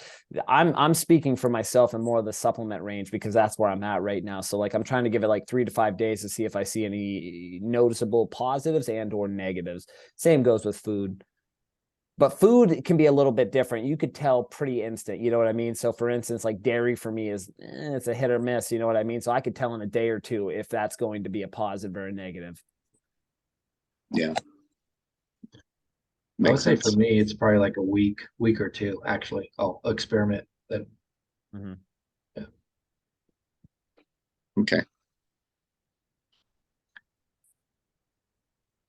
I'm speaking for myself in more of the supplement range because that's where I'm at right now. So like I'm trying to give it like 3 to 5 days to see if I see any noticeable positives and or negatives. Same goes with food. But food can be a little bit different. You could tell pretty instant, you know what I mean? So for instance, like dairy for me is it's a hit or miss, you know what I mean? So I could tell in a day or 2 if that's going to be a positive or a negative. Yeah. I would say for me, it's probably like a week or 2, actually. I'll experiment then. Mm-hmm. Yeah. Okay.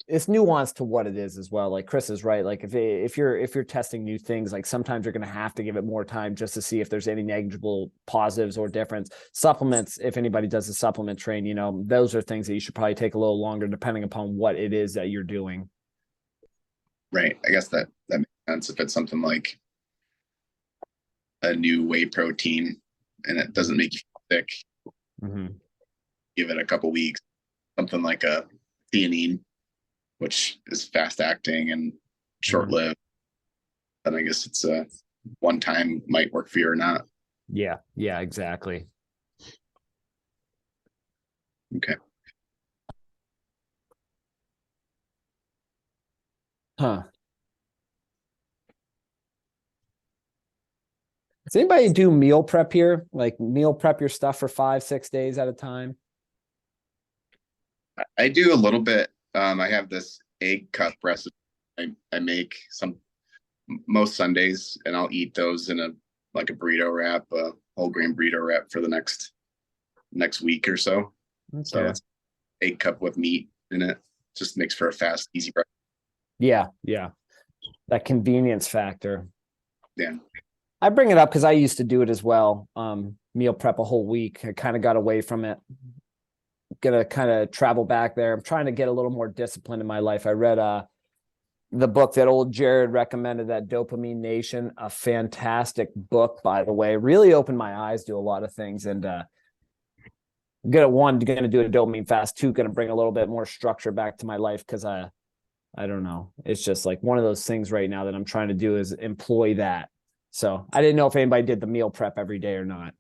It's nuanced to what it is as well. Like Chris is right. Like if you're testing new things, like sometimes you're going to have to give it more time just to see if there's any negligible positives or difference. Supplements, if anybody does a supplement train, those are things that you should probably take a little longer depending upon what it is that you're doing. Right. I guess that makes sense. If it's something like a new whey protein and it doesn't make you sick, give it a couple weeks. Something like a theanine, which is fast acting and short lived. Then I guess it's a one time might work for you or not. Yeah. Yeah, exactly. Okay. Huh. Does anybody do meal prep here? Like meal prep your stuff for 5-6 days at a time? I do a little bit. I have this egg cup recipe I make most Sundays, and I'll eat those in a burrito wrap, a whole grain burrito wrap for the next week or so. So Okay. it's 8 cup with meat in it. Just makes for a fast, easy breakfast. Yeah, yeah. That convenience factor. Yeah. I bring it up because I used to do it as well. Meal prep a whole week. I kind of got away from it. Gonna kind of travel back there. I'm trying to get a little more discipline in my life. I read the book that old Jared recommended, that Dopamine Nation, a fantastic book, by the way. Really opened my eyes to a lot of things. And gonna do a dopamine fast. 2, gonna bring a little bit more structure back to my life because I don't know. It's just like one of those things right now that I'm trying to do is employ that. So I didn't know if anybody did the meal prep every day or not.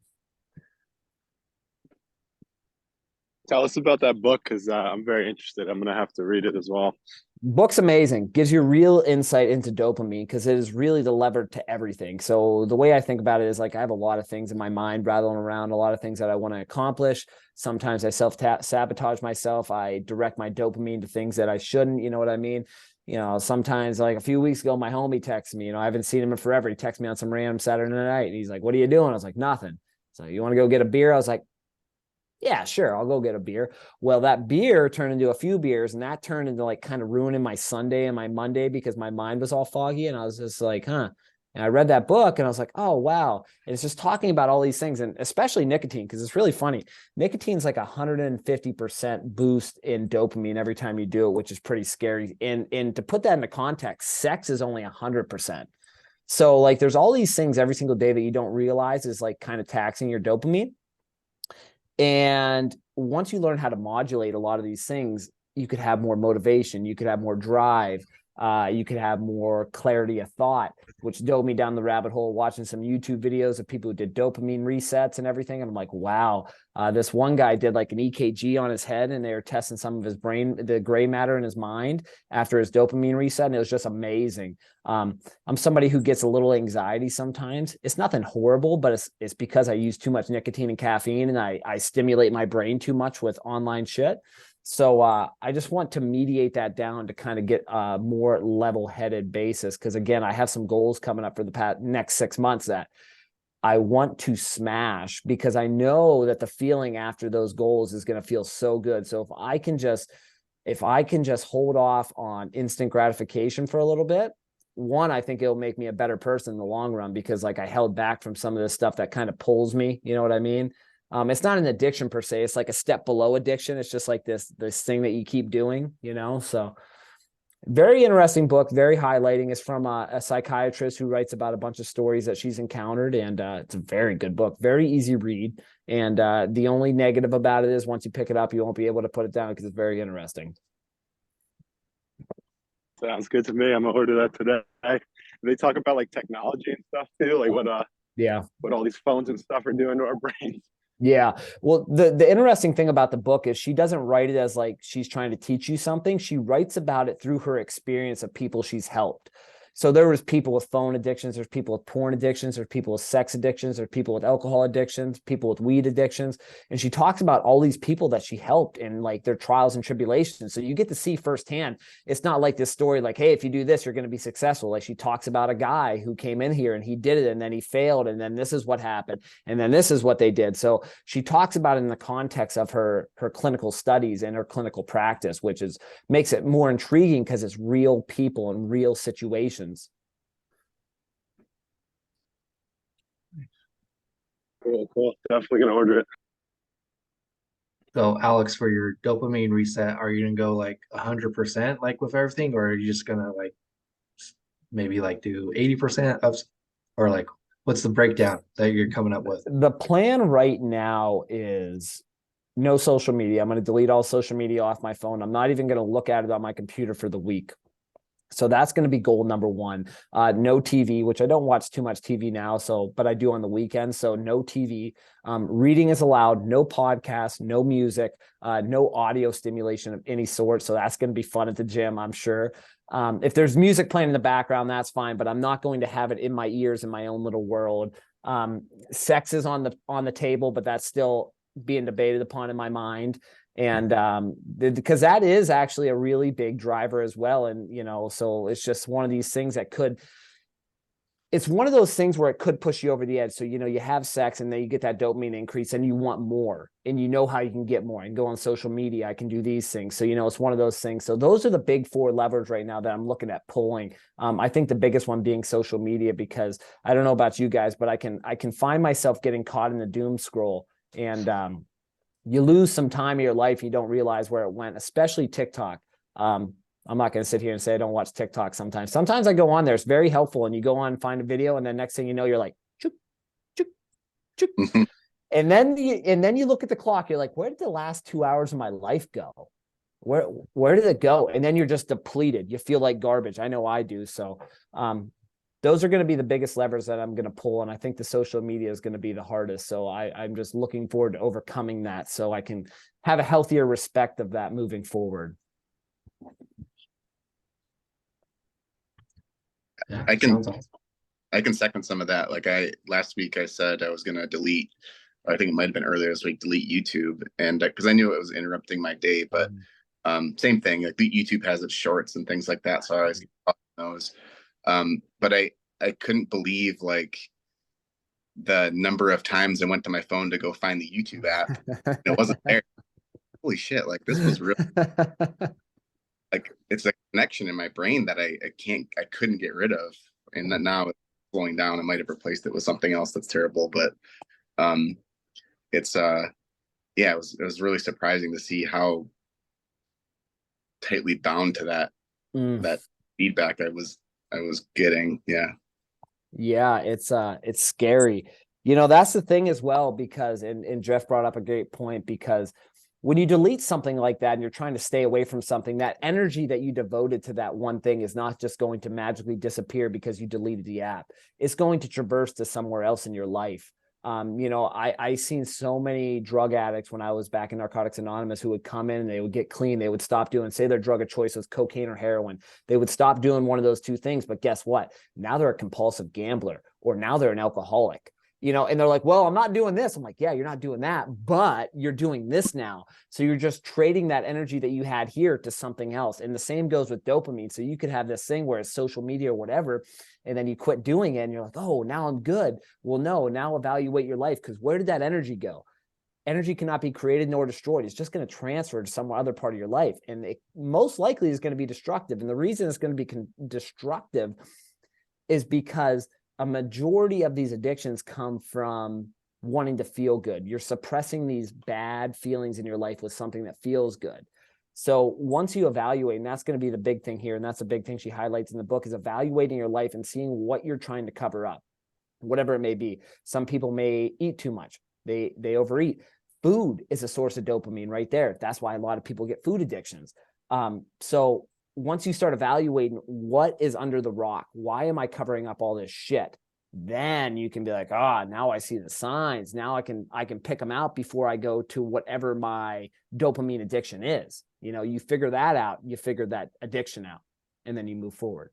Tell us about that book, because I'm very interested. I'm gonna have to read it as well. Book's amazing. Gives you real insight into dopamine because it is really the lever to everything. So the way I think about it is like I have a lot of things in my mind rattling around, a lot of things that I want to accomplish. Sometimes I self-sabotage myself. I direct my dopamine to things that I shouldn't, you know what I mean? You know, sometimes like a few weeks ago, my homie texted me, I haven't seen him in forever. He texted me on some random Saturday night and he's like, "What are you doing?" I was like, "Nothing." So, "You want to go get a beer?" I was like, "Yeah, sure. I'll go get a beer." Well, that beer turned into a few beers, and that turned into like kind of ruining my Sunday and my Monday because my mind was all foggy. And I was just like, huh. And I read that book and I was like, oh, wow. And it's just talking about all these things, and especially nicotine, because it's really funny. Nicotine's like 150% boost in dopamine every time you do it, which is pretty scary. And to put that into context, sex is only 100%. So like there's all these things every single day that you don't realize is like kind of taxing your dopamine. And once you learn how to modulate a lot of these things, you could have more motivation, you could have more drive, you could have more clarity of thought, which drove me down the rabbit hole, watching some YouTube videos of people who did dopamine resets and everything. And I'm like, wow, this one guy did like an EKG on his head and they were testing some of his brain, the gray matter in his mind after his dopamine reset. And it was just amazing. I'm somebody who gets a little anxiety sometimes. It's nothing horrible, but it's because I use too much nicotine and caffeine and I stimulate my brain too much with online shit. So I just want to mediate that down to kind of get a more level-headed basis. Because again, I have some goals coming up for the next 6 months that I want to smash, because I know that the feeling after those goals is going to feel so good. So if I can just hold off on instant gratification for a little bit, one, I think it'll make me a better person in the long run, because like I held back from some of this stuff that kind of pulls me, you know what I mean? It's not an addiction per se. It's like a step below addiction. It's just like this thing that you keep doing, So very interesting book, very highlighting. It's from a psychiatrist who writes about a bunch of stories that she's encountered. And it's a very good book, very easy read. And the only negative about it is once you pick it up, you won't be able to put it down because it's very interesting. Sounds good to me. I'm gonna order that today. They talk about like technology and stuff too, like what all these phones and stuff are doing to our brains. Yeah. Well, the interesting thing about the book is she doesn't write it as like she's trying to teach you something. She writes about it through her experience of people she's helped. So there was people with phone addictions, there's people with porn addictions, there's people with sex addictions, there's people with alcohol addictions, people with weed addictions. And she talks about all these people that she helped and like their trials and tribulations. So you get to see firsthand. It's not like this story like, hey, if you do this, you're going to be successful. Like she talks about a guy who came in here and he did it and then he failed. And then this is what happened. And then this is what they did. So she talks about it in the context of her clinical studies and her clinical practice, which makes it more intriguing because it's real people and real situations. Cool. Definitely gonna order it. So Alex, for your dopamine reset, are you gonna go like 100% like with everything, or are you just gonna like maybe like do 80% of, or like what's the breakdown that you're coming up with? The plan right now is no social media. I'm going to delete all social media off my phone. I'm not even going to look at it on my computer for the week. So that's going to be goal number one. No TV, which I don't watch too much TV now. But I do on the weekends. So no TV. Reading is allowed. No podcasts, no music, no audio stimulation of any sort. So that's going to be fun at the gym, I'm sure. If there's music playing in the background, that's fine. But I'm not going to have it in my ears in my own little world. Sex is on the table, but that's still being debated upon in my mind. And because that is actually a really big driver as well. And, so it's just one of these things that could, it's one of those things where it could push you over the edge. So, you know, you have sex and then you get that dopamine increase and you want more and you know how you can get more and go on social media. I can do these things. So, you know, it's one of those things. So those are the big 4 levers right now that I'm looking at pulling. I think the biggest one being social media, because I don't know about you guys, but I can find myself getting caught in the doom scroll, and you lose some time of your life. You don't realize where it went, especially TikTok. I'm not going to sit here and say I don't watch TikTok sometimes. Sometimes I go on there. It's very helpful. And you go on, find a video, and then next thing you know, you're like, chook, chook, chook. And then you look at the clock. You're like, where did the last 2 hours of my life go? Where did it go? And then you're just depleted. You feel like garbage. I know I do. So those are going to be the biggest levers that I'm going to pull. And I think the social media is going to be the hardest. So I'm just looking forward to overcoming that so I can have a healthier respect of that moving forward. Yeah, I can sounds awesome. I can second some of that. Like last week I said I was gonna delete, I think it might have been earlier this week, delete YouTube, and because I knew it was interrupting my day. But same thing, like YouTube has its shorts and things like that, so I always get caught in those. But I couldn't believe like the number of times I went to my phone to go find the YouTube app. And it wasn't there. Holy shit! Like this was real. Like it's a connection in my brain that I couldn't get rid of, and that now it's slowing down. I might have replaced it with something else that's terrible, but it's yeah, it was really surprising to see how tightly bound to that feedback I was getting. Yeah, it's scary. You know, that's the thing as well, because and Jeff brought up a great point, because when you delete something like that and you're trying to stay away from something, that energy that you devoted to that one thing is not just going to magically disappear because you deleted the app. It's going to traverse to somewhere else in your life. You know, I seen so many drug addicts when I was back in Narcotics Anonymous who would come in and they would get clean. They would stop doing, say their drug of choice was cocaine or heroin. They would stop doing one of those 2 things. But guess what? Now they're a compulsive gambler, or now they're an alcoholic. You know, and they're like, well, I'm not doing this. I'm like, yeah, you're not doing that, but you're doing this now. So you're just trading that energy that you had here to something else. And the same goes with dopamine. So you could have this thing where it's social media or whatever, and then you quit doing it and you're like, oh, now I'm good. Well, no, now evaluate your life, because where did that energy go? Energy cannot be created nor destroyed. It's just going to transfer to some other part of your life. And it most likely is going to be destructive. And the reason it's going to be destructive is because a majority of these addictions come from wanting to feel good. You're suppressing these bad feelings in your life with something that feels good. So once you evaluate, and that's going to be the big thing here, and that's a big thing she highlights in the book, is evaluating your life and seeing what you're trying to cover up, whatever it may be. Some people may eat too much. They overeat. Food is a source of dopamine right there. That's why a lot of people get food addictions. So once you start evaluating what is under the rock, why am I covering up all this shit? Then you can be like, now I see the signs. Now I can pick them out before I go to whatever my dopamine addiction is. You know, you figure that out, you figure that addiction out, and then you move forward.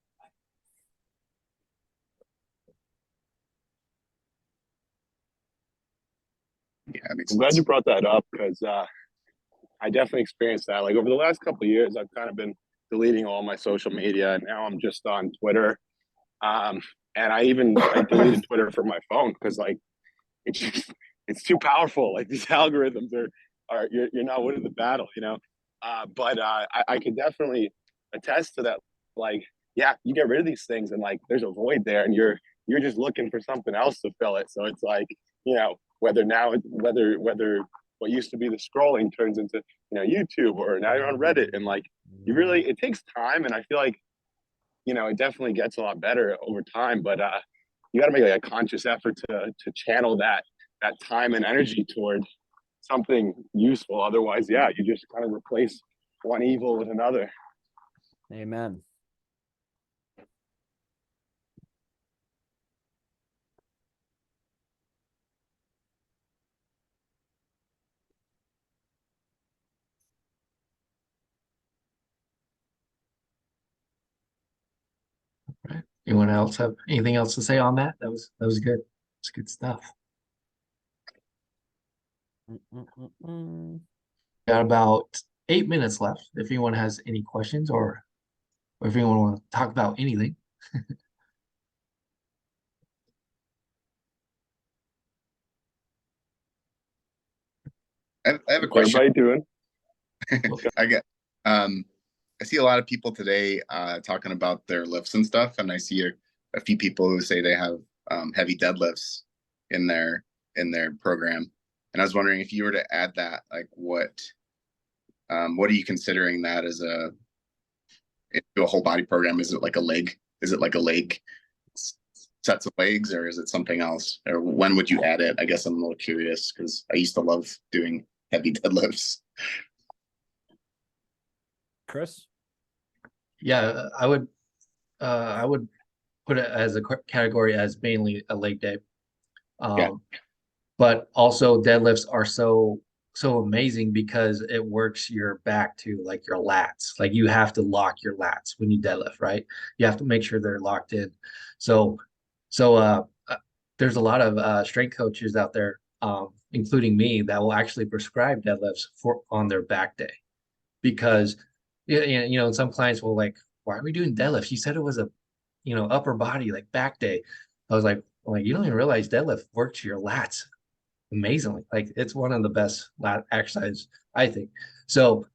Yeah, it makes I'm glad sense. you brought that up, because I definitely experienced that. Like over the last couple of years, I've kind of been deleting all my social media, and now I'm just on Twitter. And I deleted Twitter from my phone because like it's too powerful. Like these algorithms are you're not winning the battle, you know. But I can definitely attest to that. Like, yeah, you get rid of these things, and like there's a void there, and you're just looking for something else to fill it. So it's like, you know, whether what used to be the scrolling turns into, you know, YouTube, or now you're on Reddit, and like it takes time, and I feel like, you know, it definitely gets a lot better over time, but you got to make like a conscious effort to channel that time and energy toward something useful. Otherwise, yeah, you just kind of replace one evil with another. Amen. Right. Anyone else have anything else to say on that? That was good. It's good stuff. Got about 8 minutes left. If anyone has any questions, or if anyone want to talk about anything. I have a question. Everybody doing? I get I see a lot of people today talking about their lifts and stuff, and I see a few people who say they have heavy deadlifts in their program. And I was wondering if you were to add that, like what are you considering that as into a whole body program? Is it like a leg? Is it like a leg sets of legs, or is it something else? Or when would you add it? I guess I'm a little curious because I used to love doing heavy deadlifts. Chris? Yeah, I would put it as a category as mainly a leg day. Yeah. But also deadlifts are so amazing because it works your back too, like your lats. Like you have to lock your lats when you deadlift, right? You have to make sure they're locked in. So there's a lot of strength coaches out there, including me, that will actually prescribe deadlifts on their back day, because some clients will like, why are we doing deadlifts? You said it was a upper body, like back day. I was like, you don't even realize deadlift works your lats amazingly. Like it's one of the best lat exercises, I think. So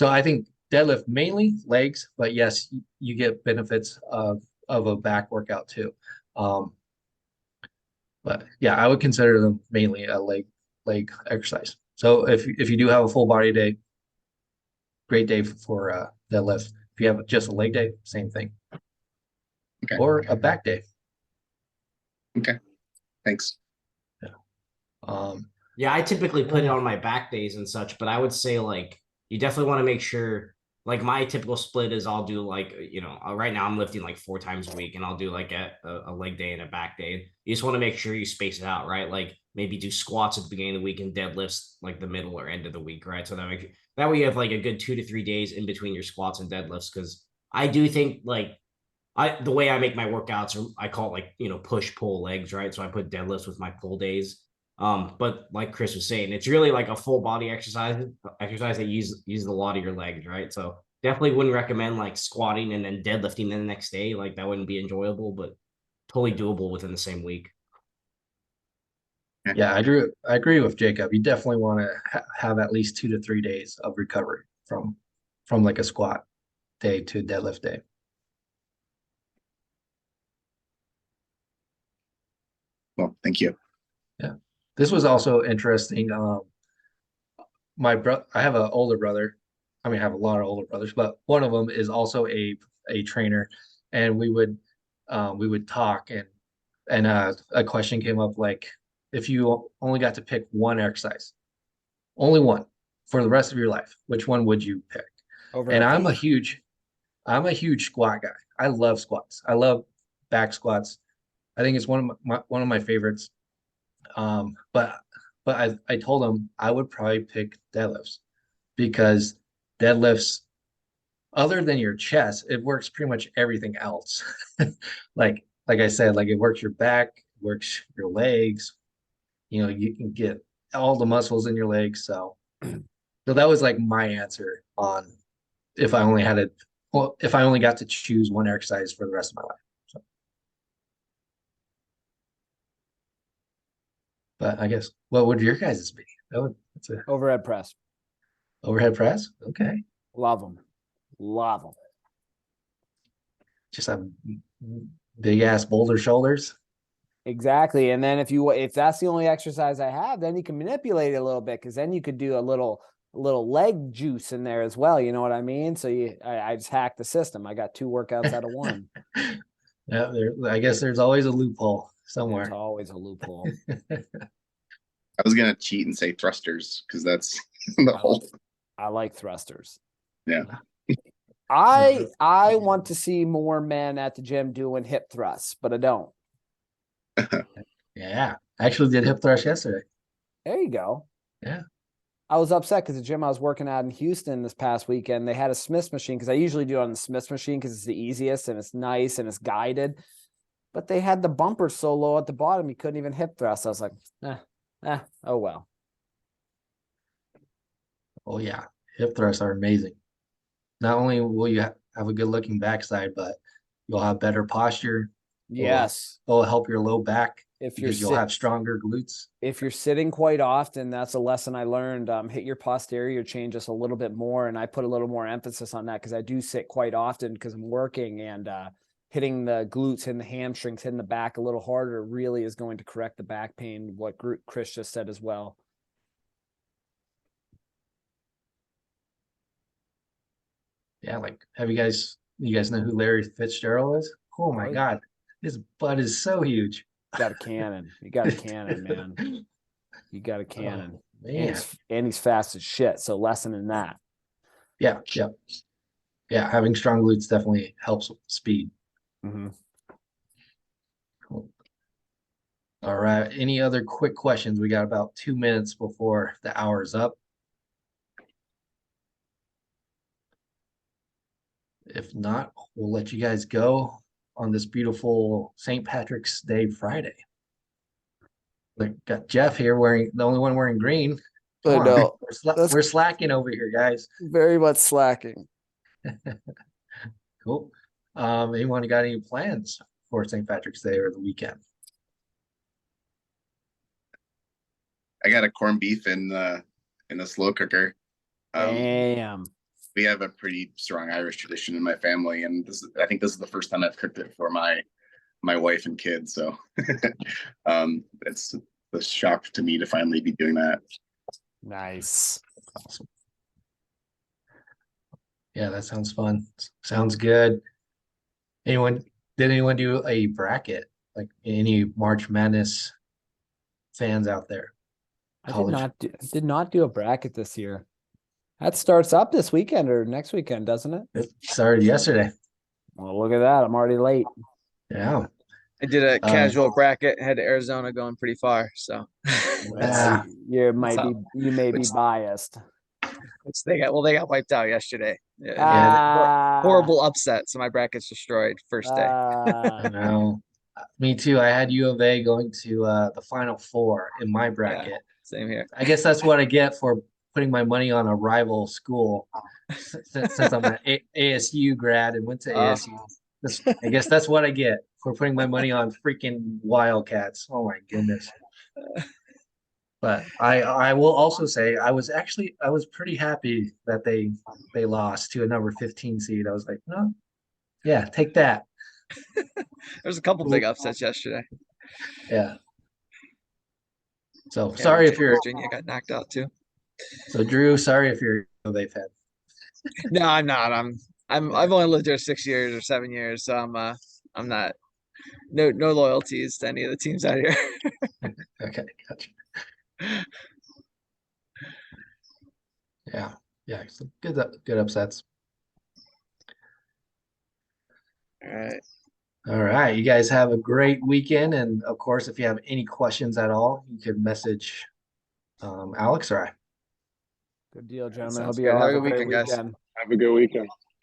I think deadlift mainly legs, but yes, you get benefits of a back workout too. But yeah, I would consider them mainly a leg exercise. So if you do have a full body day, great day for deadlift. If you have just a leg day, same thing. Okay. Or a back day. Okay. Thanks. Yeah, I typically put it on my back days and such, but I would say like you definitely want to make sure, like my typical split is I'll do like, right now I'm lifting like 4 times a week, and I'll do like a leg day and a back day. You just want to make sure you space it out, right? Like maybe do squats at the beginning of the week and deadlifts like the middle or end of the week, right? So that way you have like a good 2 to 3 days in between your squats and deadlifts. Cause I do think like the way I make my workouts, I call it like, push pull legs, right? So I put deadlifts with my pull days. But like Chris was saying, it's really like a full body exercise that uses a lot of your legs, right? So definitely wouldn't recommend like squatting and then deadlifting the next day. Like that wouldn't be enjoyable, but totally doable within the same week. Yeah, I agree with Jacob. You definitely want to have at least 2 to 3 days of recovery from like a squat day to deadlift day. Well, thank you. Yeah. This was also interesting. I have an older brother. I mean, I have a lot of older brothers, but one of them is also a trainer, and we would talk, and a question came up like, if you only got to pick one exercise, only one for the rest of your life, which one would you pick? And I'm a huge squat guy. I love squats. I love back squats. I think it's one of my favorites. But I told him I would probably pick deadlifts, because deadlifts, other than your chest, it works pretty much everything else. Like I said, like it works your back, works your legs. You can get all the muscles in your legs. So that was like my answer on if I only got to choose one exercise for the rest of my life. So. But I guess, what would your guys' be? That's a Overhead press. overhead press. Okay. Love them. Love them. Just have big ass boulder shoulders. Exactly. And then if that's the only exercise I have, then you can manipulate it a little bit, because then you could do a little leg juice in there as well. You know what I mean? So I just hacked the system. I got 2 workouts out of 1. Yeah, I guess there's always a loophole somewhere. There's always a loophole. I was gonna cheat and say thrusters because that's the whole. I like thrusters. Yeah. I want to see more men at the gym doing hip thrusts, but I don't. Yeah, I actually did hip thrust yesterday. There you go. Yeah. I was upset because the gym I was working at in Houston this past weekend, they had a Smith's machine, because I usually do it on the Smith's machine because it's the easiest and it's nice and it's guided. But they had the bumper so low at the bottom, you couldn't even hip thrust. I was like, oh well. Oh yeah, hip thrusts are amazing. Not only will you have a good looking backside, but you'll have better posture. Yes. It'll help your low back. if you're because you'll have stronger glutes. if you're sitting quite often, that's a lesson I learned. Hit your posterior chain just a little bit more, and I put a little more emphasis on that because I do sit quite often because I'm working, and hitting the glutes and the hamstrings, hitting the back a little harder really is going to correct the back pain. What Chris just said as well. Yeah, like you guys know who Larry Fitzgerald is? Oh my Oh, yeah. God, his butt is so huge. Got a cannon. You got a cannon, man. You got a cannon. Man. And he's fast as shit. So lesson in that. Yeah. Having strong glutes definitely helps with speed. Mm-hmm. Cool. All right. Any other quick questions? We got about 2 minutes before the hour's up. If not, we'll let you guys go on this beautiful St. Patrick's Day Friday. Like, got Jeff here the only one wearing green. I Come on. know. We're slacking over here, guys. Very much slacking. Cool. Anyone got any plans for St. Patrick's Day or the weekend? I got a corned beef in the slow cooker. Damn. We have a pretty strong Irish tradition in my family, and I think this is the first time I've cooked it for my wife and kids. So it's a shock to me to finally be doing that. Nice. Awesome. Yeah, that sounds fun. Sounds good. Did anyone do a bracket? Like any March Madness fans out there? I did not do a bracket this year. That starts up this weekend or next weekend, doesn't it? It started yesterday. Well, look at that. I'm already late. Yeah. I did a casual bracket, had Arizona going pretty far, so Yeah. You may be biased. they got wiped out yesterday. Ah. Horrible upset, so my bracket's destroyed first day. I know. Me too. I had U of A going to the Final Four in my bracket. Same here. I guess that's what I get for putting my money on a rival school since I'm an ASU grad and went to ASU. I guess that's what I get for putting my money on freaking Wildcats. Oh my goodness. But I will also say I was pretty happy that they lost to a number 15 seed. I was like, no, yeah, take that. There's a couple big upsets yesterday. Yeah. So sorry if you're Virginia got knocked out too. So Drew, sorry if you're a U of A fan. No, I'm not. I've only lived there 6 years or 7 years, so I'm not. No loyalties to any of the teams out here. Okay, gotcha. Yeah, some good upsets. All right, you guys have a great weekend, and of course, if you have any questions at all, you can message Alex or I. Good deal, gentlemen. Sounds Hope you all good. have Have a a good great weekend, guys. weekend. Have a good weekend.